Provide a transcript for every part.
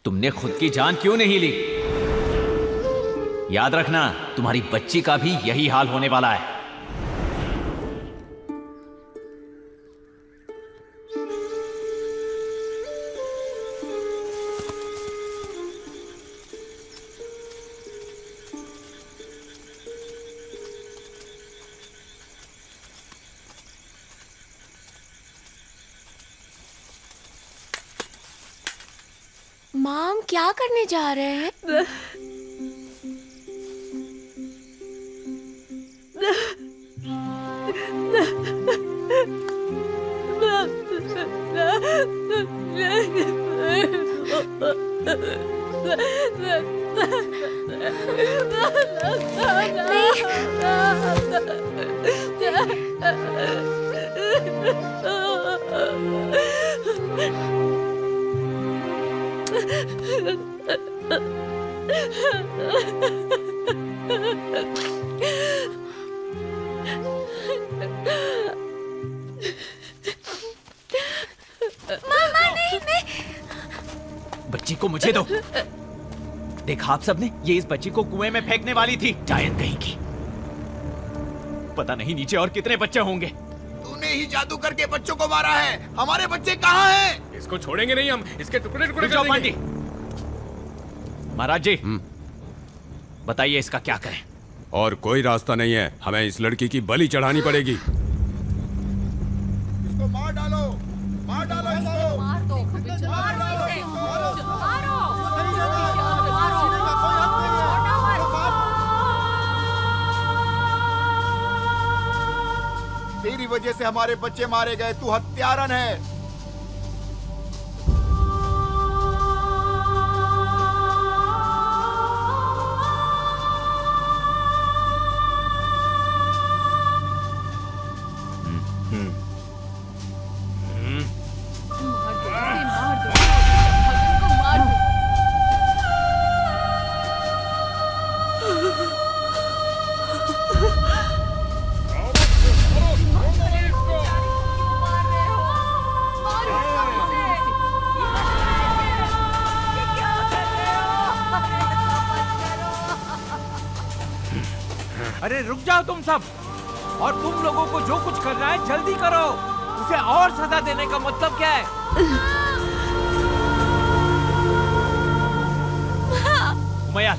तुमने खुद की जान क्यों नहीं ली? याद रखना, तुम्हारी बच्ची का भी यही हाल होने वाला है। माम क्या करने जा रहे हैं? मामा नहीं नहीं। बच्ची को मुझे दो। देखा आप सबने, ये इस बच्ची को कुएं में फेंकने वाली थी। डायन कहीं की। पता नहीं नीचे और कितने बच्चे होंगे। तूने ही जादू करके बच्चों को मारा है। हमारे बच्चे कहाँ हैं? इसको छोड़ेंगे नहीं हम, इसके टुकड़े टुकड़े रुक जाओ कर देंगे। पांडी। महाराज जी, बताइए इसका क्या करें? और कोई रास्ता नहीं है, हमें इस लड़की की बलि चढ़ानी पड़ेगी। इसको मार डालो, मार डालो इसको। मार दो, मार दो इसे। मारो। तेरी वजह से हमारे बच्चे मारे गए। तू हत्यारन है। अरे रुक जाओ तुम सब, और तुम लोगों को जो कुछ करना है जल्दी करो। उसे और सजा देने का मतलब क्या है? उमैया,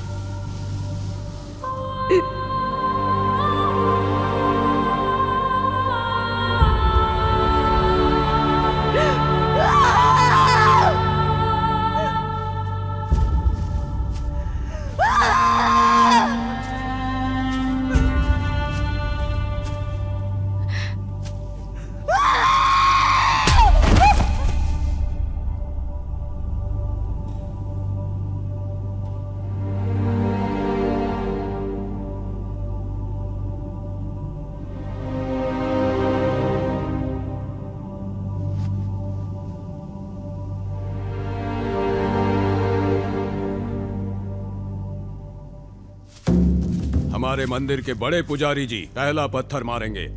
हमारे मंदिर के बड़े पुजारी जी पहला पत्थर मारेंगे।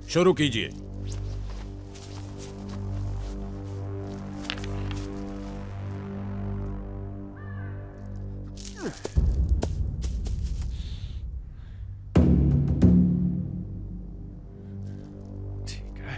शुरू कीजिए। ठीक है।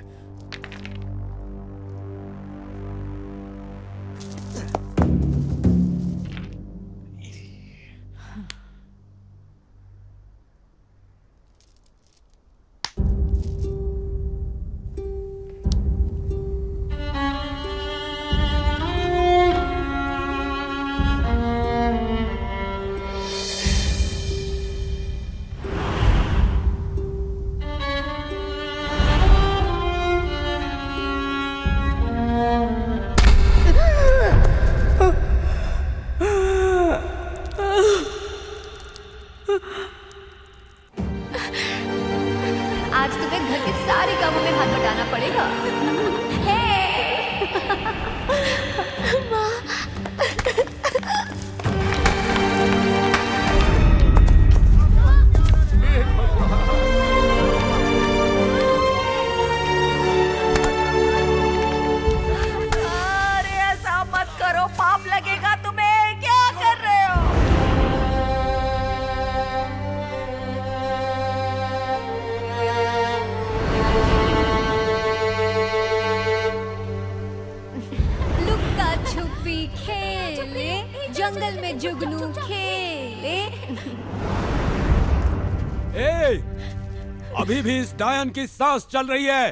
जंगल में जुगनू खेले। ए, अभी भी इस डायन की सांस चल रही है,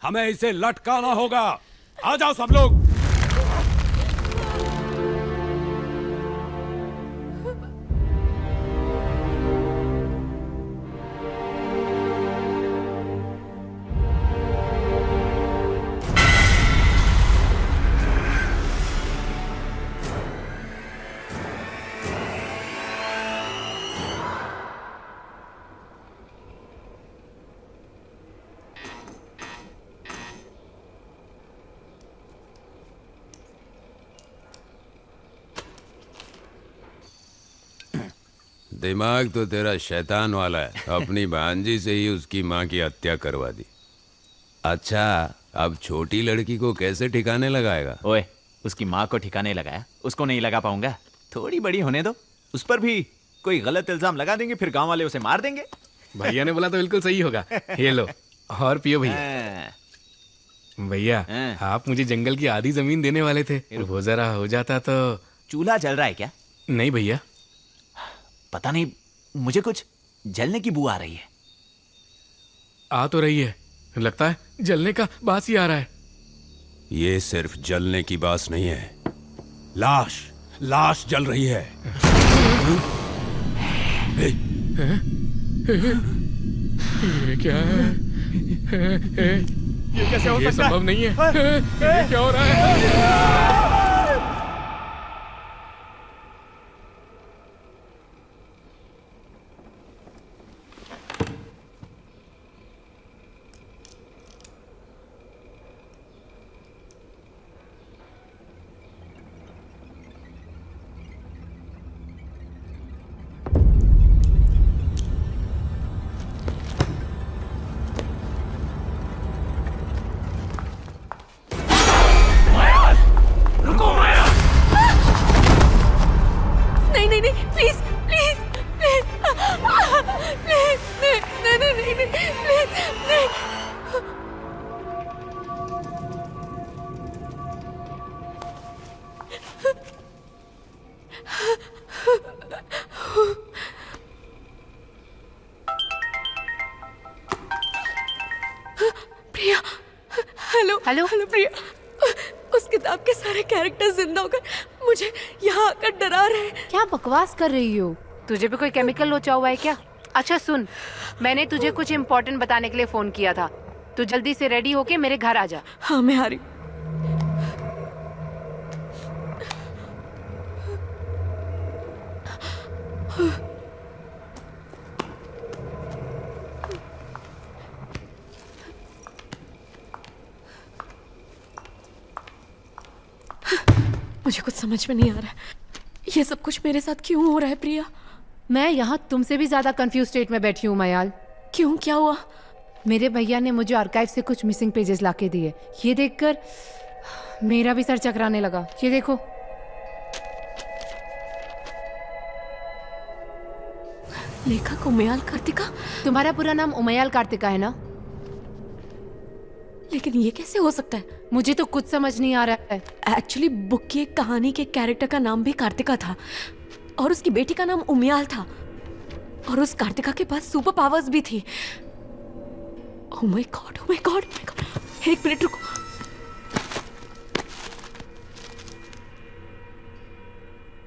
हमें इसे लटकाना होगा। आ जाओ सब लोग। दिमाग तो तेरा शैतान वाला है, अपनी भांजी से ही उसकी माँ की हत्या करवा दी। अच्छा, अब छोटी लड़की को कैसे ठिकाने लगाएगा? ओए, उसकी माँ को ठिकाने लगाया, उसको नहीं लगा पाऊंगा। थोड़ी बड़ी होने दो, उस पर भी कोई गलत इल्जाम लगा देंगे, फिर गांव वाले उसे मार देंगे। भैया ने बोला तो बिल्कुल सही होगा। ये लो और पियो भैया। हाँ। भैया आप मुझे जंगल की आधी जमीन देने वाले थे, वो जरा हो जाता तो। चूल्हा जल रहा है क्या? नहीं भैया, पता नहीं, मुझे कुछ जलने की बू आ रही है। आ तो रही है, लगता है जलने का बास ही आ रहा है। ये सिर्फ जलने की बात नहीं है, लाश लाश जल रही है। ये क्या है? ये कैसे हो ये सकता है? संभव नहीं है। ये क्या हो रहा है? नहीं नहीं नहीं, प्लीज प्लीज प्लीज प्लीज, नहीं नहीं नहीं नहीं, प्लीज नहीं। प्रिया, हेलो हेलो। हेलो प्रिया, उस किताब के सारे कैरेक्टर जिंदा होकर मुझे यहाँ आकर डरा रहे हैं। क्या बकवास कर रही हो? तुझे भी कोई केमिकल लोचा हुआ है क्या? अच्छा सुन, मैंने तुझे कुछ इम्पोर्टेंट बताने के लिए फोन किया था। तू जल्दी से रेडी होके मेरे घर आ जा। हाँ मैं आ रही हूँ। मुझे कुछ समझ में नहीं आ रहा है, ये सब कुछ मेरे साथ क्यों हो रहा है प्रिया? मैं यहाँ तुमसे भी ज्यादा कंफ्यूज स्टेट में बैठी हूँ मयाल। क्यों, क्या हुआ? मेरे भैया ने मुझे आर्काइव से कुछ मिसिंग पेजेस लाके दिए। ये देखकर मेरा भी सर चकराने लगा। ये देखो। लेखक उमयाल कार्तिका? तुम्हारा पूरा नाम उमयाल कार्तिका है ना? लेकिन ये कैसे हो सकता है? मुझे तो कुछ समझ नहीं आ रहा है। एक्चुअली बुक की एक कहानी के कैरेक्टर का नाम भी कार्तिका था और उसकी बेटी का नाम उमयाल था और उस कार्तिका के पास सुपर पावर्स भी थी। Oh my God, oh my God, oh my God. एक मिनट रुको।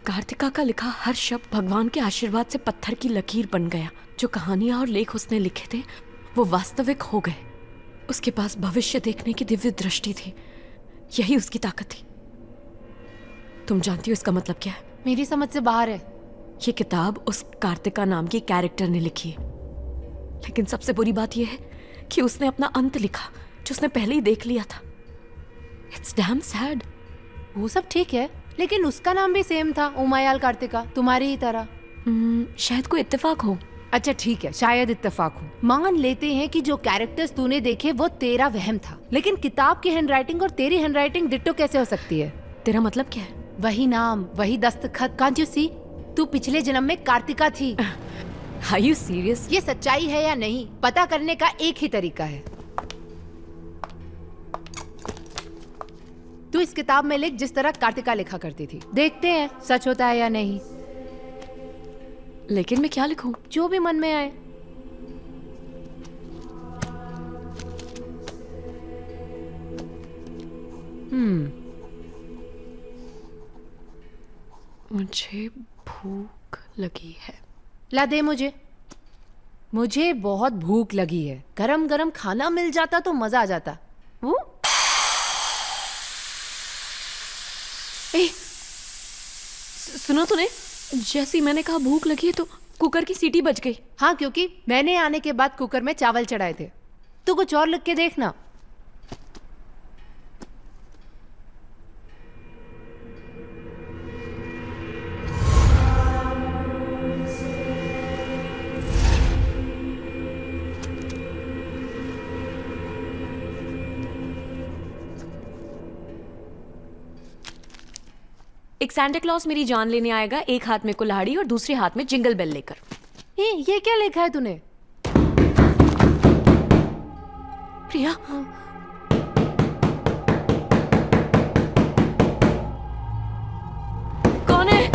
कार्तिका का लिखा हर शब्द भगवान के आशीर्वाद से पत्थर की लकीर बन गया। जो कहानियां और लेख उसने लिखे थे वो वास्तविक हो गए। उसके पास भविष्य देखने की दिव्य दृष्टि थी, यही उसकी ताकत थी। तुम जानती हो इसका मतलब क्या है? मेरी समझ से बाहर है। ये किताब उस कार्तिका नाम की कैरेक्टर ने लिखी है, लेकिन सबसे बुरी बात यह है कि उसने अपना अंत लिखा जो उसने पहले ही देख लिया था। It's damn sad. वो सब ठीक है, लेकिन उसका नाम भी सेम था, उमयाल कार्तिका, तुम्हारी ही तरह। शायद कोई इत्तेफाक हो। अच्छा ठीक है, शायद इत्तेफाक हो। मान लेते हैं कि जो कैरेक्टर्स तूने देखे वो तेरा वहम था, लेकिन किताब की हैंडराइटिंग और तेरी हैंडराइटिंग डिट्टो कैसे हो सकती है? तेरा मतलब क्या है? वही नाम, वही दस्तखत। Can't you see? तू पिछले जन्म में कार्तिका थी। Are you serious? ये सच्चाई है या नहीं पता करने का एक ही तरीका है। तू इस किताब में लिख जिस तरह कार्तिका लिखा करती थी। देखते हैं सच होता है या नहीं। लेकिन मैं क्या लिखूं? जो भी मन में आए। मुझे भूख लगी है। ला दे मुझे बहुत भूख लगी है। गरम गरम खाना मिल जाता तो मजा आ जाता। सुना तूने? जैसी मैंने कहा भूख लगी है तो कुकर की सीटी बज गई। हाँ, क्योंकि मैंने आने के बाद कुकर में चावल चढ़ाए थे। तू कुछ और लिख के देखना। एक सांता क्लॉज मेरी जान लेने आएगा, एक हाथ में कुल्हाड़ी और दूसरे हाथ में जिंगल बेल लेकर। ये क्या लिखा है तूने? प्रिया, कौन है?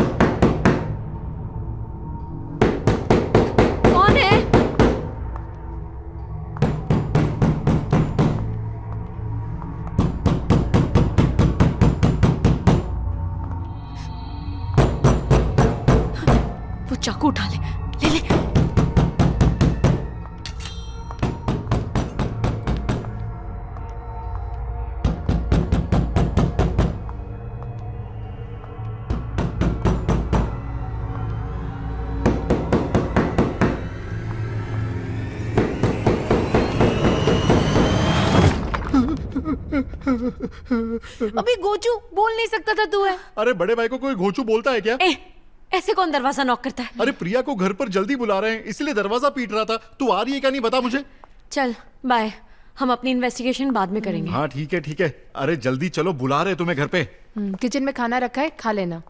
कौन है? वो चाकू उठा ले, ले ले। अभी गोचू बोल नहीं सकता था तू है। अरे बड़े भाई को कोई घोचू बोलता है क्या? ऐसे कौन दरवाजा नॉक करता है? अरे प्रिया को घर पर जल्दी बुला रहे हैं इसलिए दरवाजा पीट रहा था। तू आ रही है क्या नहीं बता मुझे। चल बाय, हम अपनी इन्वेस्टिगेशन बाद में करेंगे। हाँ ठीक है ठीक है। अरे जल्दी चलो, बुला रहे तुम्हें घर पे। किचन में खाना रखा है, खा लेना।